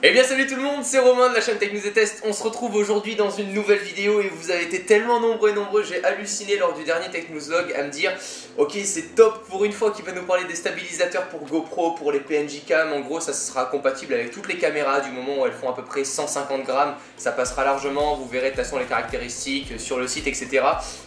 Eh bien salut tout le monde, c'est Romain de la chaîne Tech News et Test. On se retrouve aujourd'hui dans une nouvelle vidéo et vous avez été tellement nombreux et nombreux, j'ai halluciné lors du dernier Tech News Log à me dire ok, c'est top pour une fois qu'il va nous parler des stabilisateurs pour GoPro, pour les PNJ Cam. En gros ça sera compatible avec toutes les caméras du moment où elles font à peu près 150 grammes. Ça passera largement, vous verrez de toute façon les caractéristiques sur le site, etc.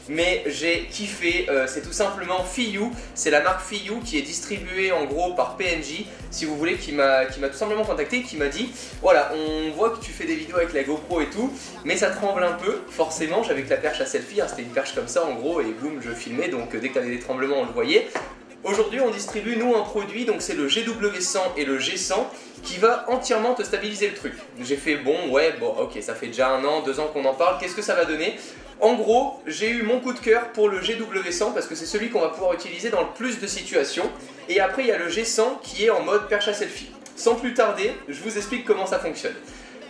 Mais j'ai kiffé, c'est tout simplement Fiyu. C'est la marque Fiyu qui est distribuée en gros par PNJ, si vous voulez, qui m'a tout simplement contacté, qui m'a dit voilà, on voit que tu fais des vidéos avec la GoPro et tout, mais ça tremble un peu, forcément. J'avais que la perche à selfie, hein, c'était une perche comme ça en gros, et boum, je filmais, donc dès que tu avais des tremblements, on le voyait. Aujourd'hui, on distribue, nous, un produit, donc c'est le GW100 et le G100, qui va entièrement te stabiliser le truc. J'ai fait, bon, ouais, bon, ok, ça fait déjà 1 an, 2 ans qu'on en parle, qu'est-ce que ça va donner? En gros, j'ai eu mon coup de cœur pour le GW100 parce que c'est celui qu'on va pouvoir utiliser dans le plus de situations. Et après, il y a le G100 qui est en mode perche à selfie. Sans plus tarder, je vous explique comment ça fonctionne.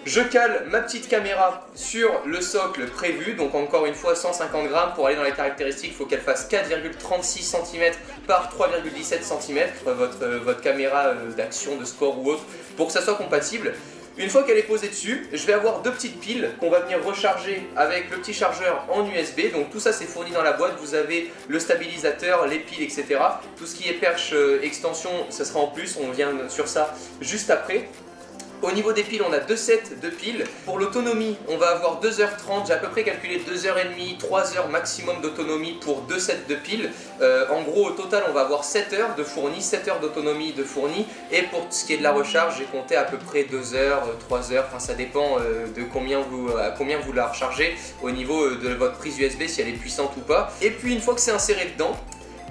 Je cale ma petite caméra sur le socle prévu, donc encore une fois 150 grammes. Pour aller dans les caractéristiques, il faut qu'elle fasse 4,36 cm par 3,17 cm, votre caméra d'action, de sport ou autre, pour que ça soit compatible. Une fois qu'elle est posée dessus, je vais avoir 2 petites piles qu'on va venir recharger avec le petit chargeur en USB. Donc tout ça c'est fourni dans la boîte, vous avez le stabilisateur, les piles, etc. Tout ce qui est perche extension, ça sera en plus, on vient sur ça juste après. Au niveau des piles, on a 2 sets de piles. Pour l'autonomie, on va avoir 2h30, j'ai à peu près calculé 2h30, 3h maximum d'autonomie pour 2 sets de piles. En gros, au total, on va avoir 7 heures de fourni, 7 heures d'autonomie de fourni. Et pour ce qui est de la recharge, j'ai compté à peu près 2 heures, 3 heures, enfin ça dépend de à combien vous la rechargez au niveau de votre prise USB, si elle est puissante ou pas. Et puis une fois que c'est inséré dedans,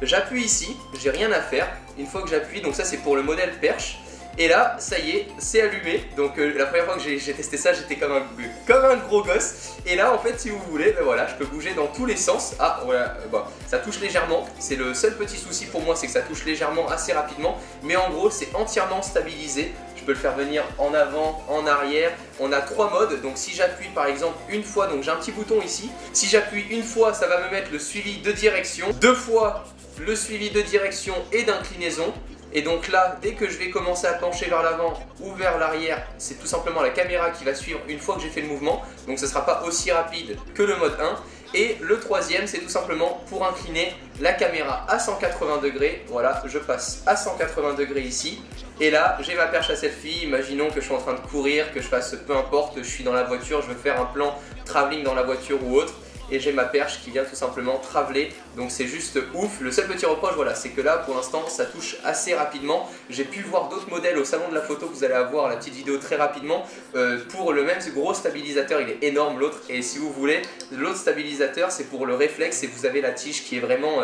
j'appuie ici, j'ai rien à faire. Une fois que j'appuie, donc ça c'est pour le modèle perche. Et là, ça y est, c'est allumé. Donc la première fois que j'ai testé ça, j'étais comme un gros gosse. Et là, en fait, si vous voulez, ben voilà, je peux bouger dans tous les sens. Ah, voilà, bon, ça touche légèrement. C'est le seul petit souci pour moi, c'est que ça touche légèrement assez rapidement. Mais en gros, c'est entièrement stabilisé. Je peux le faire venir en avant, en arrière. On a 3 modes. Donc si j'appuie par exemple une fois, donc j'ai un petit bouton ici. Si j'appuie une fois, ça va me mettre le suivi de direction. 2 fois, le suivi de direction et d'inclinaison. Et donc là, dès que je vais commencer à pencher vers l'avant ou vers l'arrière, c'est tout simplement la caméra qui va suivre une fois que j'ai fait le mouvement. Donc ce ne sera pas aussi rapide que le mode 1. Et le troisième, c'est tout simplement pour incliner la caméra à 180 degrés. Voilà, je passe à 180 degrés ici. Et là, j'ai ma perche à selfie. Imaginons que je suis en train de courir, que je fasse peu importe, je suis dans la voiture, je veux faire un plan travelling dans la voiture ou autre. Et j'ai ma perche qui vient tout simplement traveler, donc c'est juste ouf. Le seul petit reproche, voilà, c'est que là pour l'instant ça touche assez rapidement. J'ai pu voir d'autres modèles au salon de la photo, vous allez avoir la petite vidéo très rapidement. Pour le même gros stabilisateur, il est énorme l'autre, et si vous voulez, l'autre stabilisateur c'est pour le réflexe et vous avez la tige qui est vraiment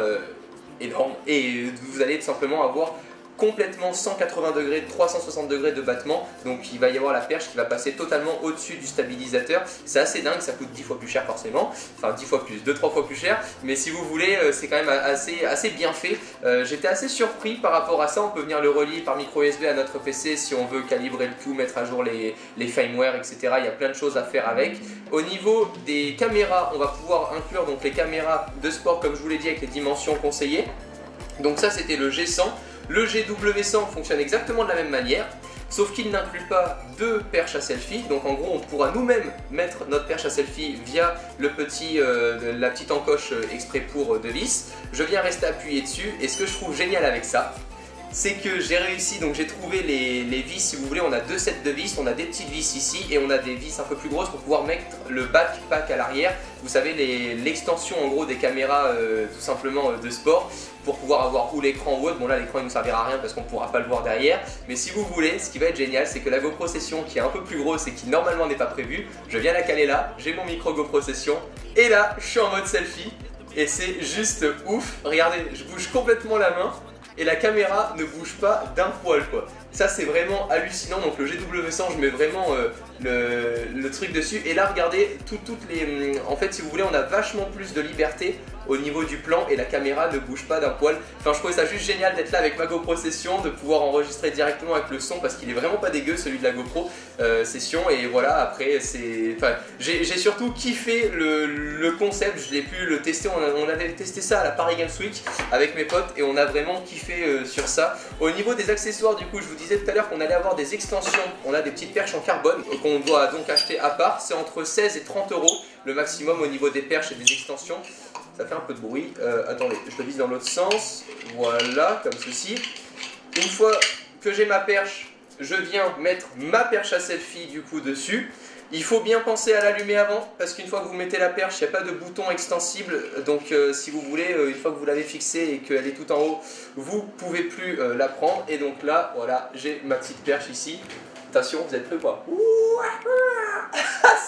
énorme. Et vous allez tout simplement avoir complètement 180 degrés, 360 degrés de battement, donc il va y avoir la perche qui va passer totalement au-dessus du stabilisateur. C'est assez dingue, ça coûte 10 fois plus cher forcément, enfin 10 fois plus, 2-3 fois plus cher, mais si vous voulez, c'est quand même assez bien fait. J'étais assez surpris par rapport à ça. On peut venir le relier par micro USB à notre PC si on veut calibrer le tout, mettre à jour les firmware, etc. Il y a plein de choses à faire avec. Au niveau des caméras, on va pouvoir inclure donc les caméras de sport comme je vous l'ai dit avec les dimensions conseillées. Donc ça c'était le G100. Le GW100 fonctionne exactement de la même manière, sauf qu'il n'inclut pas de perche à selfie. Donc en gros on pourra nous-mêmes mettre notre perche à selfie via la petite encoche exprès pour de vis. Je viens rester appuyé dessus, et ce que je trouve génial avec ça, c'est que j'ai réussi, donc j'ai trouvé les vis, si vous voulez, on a 2 sets de vis, on a des petites vis ici et on a des vis un peu plus grosses pour pouvoir mettre le backpack à l'arrière. Vous savez, l'extension en gros des caméras tout simplement de sport, pour pouvoir avoir ou l'écran ou autre. Bon là l'écran il nous servira à rien parce qu'on ne pourra pas le voir derrière, mais si vous voulez, ce qui va être génial, c'est que la GoPro Session qui est un peu plus grosse et qui normalement n'est pas prévue, je viens la caler là, j'ai mon micro GoPro Session et là je suis en mode selfie et c'est juste ouf. Regardez, je bouge complètement la main et la caméra ne bouge pas d'un poil quoi. Ça c'est vraiment hallucinant. Donc le GW100, je mets vraiment le truc dessus, et là regardez toutes les... En fait si vous voulez, on a vachement plus de liberté au niveau du plan et la caméra ne bouge pas d'un poil. Enfin je trouvais ça juste génial d'être là avec ma GoPro Session, de pouvoir enregistrer directement avec le son parce qu'il est vraiment pas dégueu celui de la GoPro Session. Et voilà, après c'est... Enfin, j'ai surtout kiffé le concept, je l'ai pu le tester, on avait testé ça à la Paris Games Week avec mes potes et on a vraiment kiffé sur ça. Au niveau des accessoires du coup, je vous disais tout à l'heure qu'on allait avoir des extensions, on a des petites perches en carbone et qu'on doit donc acheter à part, c'est entre 16 et 30 € le maximum au niveau des perches et des extensions. Ça fait un peu de bruit, attendez, je le vise dans l'autre sens, voilà, comme ceci. Une fois que j'ai ma perche, je viens mettre ma perche à selfie du coup dessus. Il faut bien penser à l'allumer avant, parce qu'une fois que vous mettez la perche, il n'y a pas de bouton extensible, donc si vous voulez, une fois que vous l'avez fixée et qu'elle est tout en haut, vous ne pouvez plus la prendre. Et donc là, voilà, j'ai ma petite perche ici. Attention, vous êtes prêts quoi?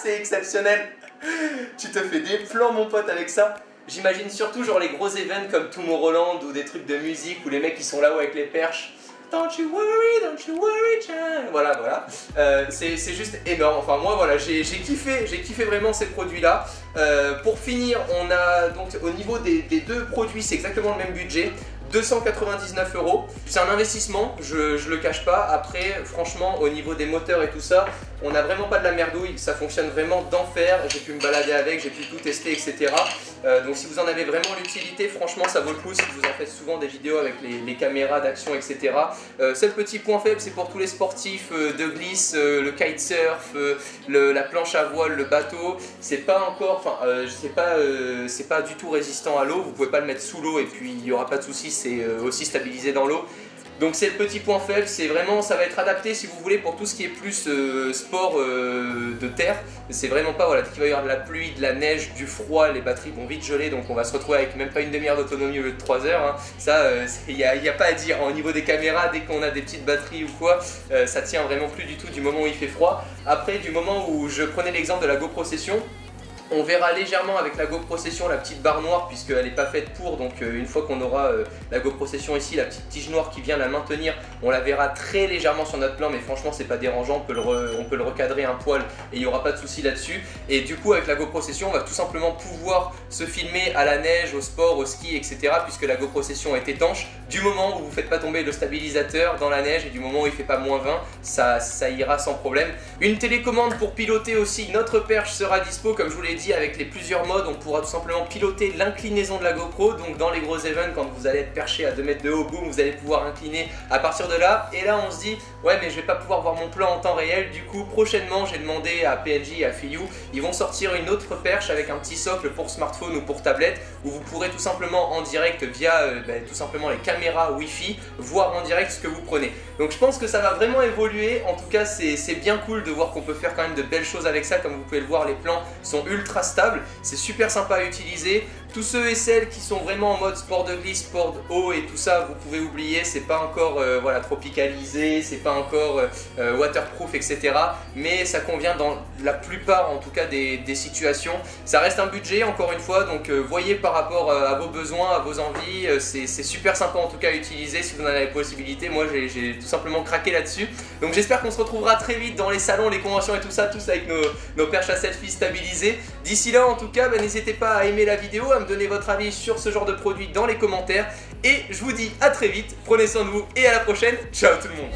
C'est exceptionnel. Tu te fais des plans mon pote avec ça. J'imagine surtout genre les gros events comme Tomorrowland ou des trucs de musique où les mecs ils sont là-haut avec les perches. Don't you worry, child. Voilà, voilà. C'est juste énorme. Enfin moi voilà, j'ai kiffé vraiment ces produits-là. Pour finir, on a donc au niveau des deux produits, c'est exactement le même budget. 299 €. C'est un investissement, je le cache pas. Après, franchement, au niveau des moteurs et tout ça, on n'a vraiment pas de la merdouille. Ça fonctionne vraiment d'enfer. J'ai pu me balader avec, j'ai pu tout tester, etc. Donc, si vous en avez vraiment l'utilité, franchement, ça vaut le coup. Si vous en faites souvent des vidéos avec les caméras d'action, etc. Seul petit point faible, c'est pour tous les sportifs de glisse, le kitesurf, la planche à voile, le bateau. C'est pas encore, enfin, c'est pas du tout résistant à l'eau. Vous pouvez pas le mettre sous l'eau et puis il n'y aura pas de souci. C'est aussi stabilisé dans l'eau. Donc c'est le petit point faible, c'est vraiment, ça va être adapté si vous voulez pour tout ce qui est plus sport de terre. C'est vraiment pas, voilà, dès qu'il va y avoir de la pluie, de la neige, du froid, les batteries vont vite geler, donc on va se retrouver avec même pas une demi-heure d'autonomie au lieu de 3 heures. Hein. Ça, il n'y a pas à dire. Au niveau des caméras, dès qu'on a des petites batteries ou quoi, ça tient vraiment plus du tout du moment où il fait froid. Après, du moment où je prenais l'exemple de la GoPro Session, on verra légèrement avec la GoPro Session la petite barre noire puisqu'elle n'est pas faite pour, donc une fois qu'on aura la GoPro Session ici, la petite tige noire qui vient la maintenir, on la verra très légèrement sur notre plan, mais franchement c'est pas dérangeant, on peut le recadrer un poil et il n'y aura pas de souci là-dessus. Et du coup avec la GoPro Session on va tout simplement pouvoir se filmer à la neige, au sport, au ski, etc. puisque la GoPro Session est étanche. Du moment où vous ne faites pas tomber le stabilisateur dans la neige et du moment où il ne fait pas moins 20, ça ira sans problème. Une télécommande pour piloter aussi notre perche sera dispo, comme je vous l'ai dit, avec les plusieurs modes. On pourra tout simplement piloter l'inclinaison de la GoPro, donc dans les gros events quand vous allez être perché à 2 mètres de haut, boum, vous allez pouvoir incliner à partir de là. Et là on se dit ouais mais je vais pas pouvoir voir mon plan en temps réel. Du coup prochainement j'ai demandé à PNG et à Fiyu, ils vont sortir une autre perche avec un petit socle pour smartphone ou pour tablette où vous pourrez tout simplement en direct via tout simplement les caméras Wi-Fi voir en direct ce que vous prenez. Donc je pense que ça va vraiment évoluer. En tout cas c'est bien cool de voir qu'on peut faire quand même de belles choses avec ça. Comme vous pouvez le voir, les plans sont ultra stables, c'est super sympa à utiliser. Tous ceux et celles qui sont vraiment en mode sport de glisse, sport de haut et tout ça, vous pouvez oublier, c'est pas encore voilà, tropicalisé, c'est pas encore waterproof, etc. Mais ça convient dans la plupart en tout cas des situations. Ça reste un budget encore une fois, donc voyez par rapport à vos besoins, à vos envies, c'est super sympa en tout cas à utiliser si vous en avez la possibilité. Moi j'ai tout simplement craqué là-dessus. Donc j'espère qu'on se retrouvera très vite dans les salons, les conventions et tout ça, tous avec nos perches à selfie stabilisées. D'ici là en tout cas, n'hésitez pas à aimer la vidéo, à me donner votre avis sur ce genre de produit dans les commentaires. Et je vous dis à très vite, prenez soin de vous et à la prochaine. Ciao tout le monde.